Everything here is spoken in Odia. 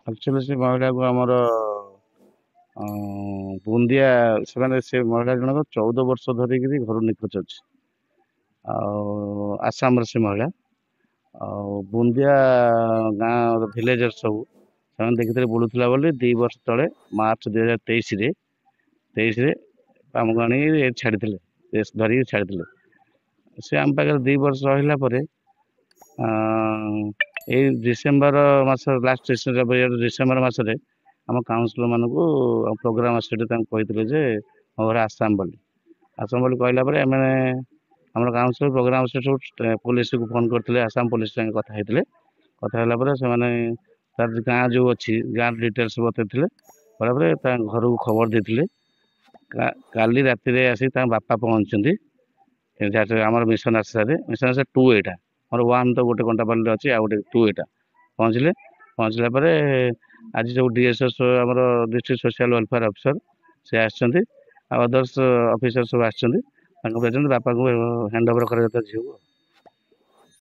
ଆକ୍ଚୁଆଲି ସେ ମହିଳାକୁ ଆମର ବୁନ୍ଦିଆ ସେମାନେ ସେ ମହିଳା ଜଣକ 14 ବର୍ଷ ଧରିକିରି ଘରୁ ନିଖୋଜ ଅଛି। ଆଉ ଆସାମର ସେ ମହିଳା ଆଉ ବୁନ୍ଦିଆ ଗାଁ ଭିଲେଜର ସବୁ ସେମାନେ ଦେଖିଥିଲେ ବୁଲୁଥିଲା ବୋଲି 2 ବର୍ଷ ତଳେ ମାର୍ଚ୍ଚ 2023ରେ ଆମକୁ ଆଣିକି ଛାଡ଼ିଥିଲେ, କେସ୍ ଧରିକି ଛାଡ଼ିଥିଲେ। ସେ ଆମ ପାଖରେ 2 ବର୍ଷ ରହିଲା ପରେ ଏଇ ଡିସେମ୍ବର ମାସ ଲାଷ୍ଟ ଡିସେମ୍ବର ମାସରେ ଆମ କାଉନସିଲର ମାନଙ୍କୁ ପ୍ରୋଗ୍ରାମ ସେଠି ତାଙ୍କୁ କହିଥିଲେ ଯେ ମୋ ଘରେ ଆସାମ ବୋଲି କହିଲା ପରେ ଆମେ ଆମର କାଉନସିଲର ପ୍ରୋଗ୍ରାମ ସେଠି ସବୁ ପୋଲିସକୁ ଫୋନ କରିଥିଲେ, ଆସାମ ପୋଲିସ ସାଙ୍ଗେ କଥା ହେଇଥିଲେ। କଥା ହେଲା ପରେ ସେମାନେ ତାର ଗାଁ ଯୋଉ ଅଛି ଗାଁ ଡିଟେଲ୍ସ ବତେଇଥିଲେ। କହିଲା ପରେ ତାଙ୍କ ଘରକୁ ଖବର ଦେଇଥିଲେ। କାଲି ରାତିରେ ଆସି ତାଙ୍କ ବାପା ପହଞ୍ଚିଛନ୍ତି ଆମର ମିଶନ ଆଶ୍ରାରେ। ମିଶନ ଆଶ୍ରା 2 ଏଇଟା ଆମର 1 ତ ଗୋଟେ କଣ୍ଟାପାଲିରେ ଅଛି, ଆଉ ଗୋଟେ 2 ଏଇଟା ପହଞ୍ଚିଲେ। ପହଞ୍ଚିଲା ପରେ ଆଜି ସବୁ DSO ଆମର ଡିଷ୍ଟ୍ରିକ୍ଟ ସୋସିଆଲ ୱେଲଫେୟାର ଅଫିସର ସେ ଆସିଛନ୍ତି, ଆଉ ଅଦର୍ସ ଅଫିସର ସବୁ ଆସିଛନ୍ତି। ତାଙ୍କ ପ୍ରେଜେଣ୍ଟ ବାପାଙ୍କୁ ହ୍ୟାଣ୍ଡ ଓଭର କରାଯାଉଥିଲା ଝିଅକୁ।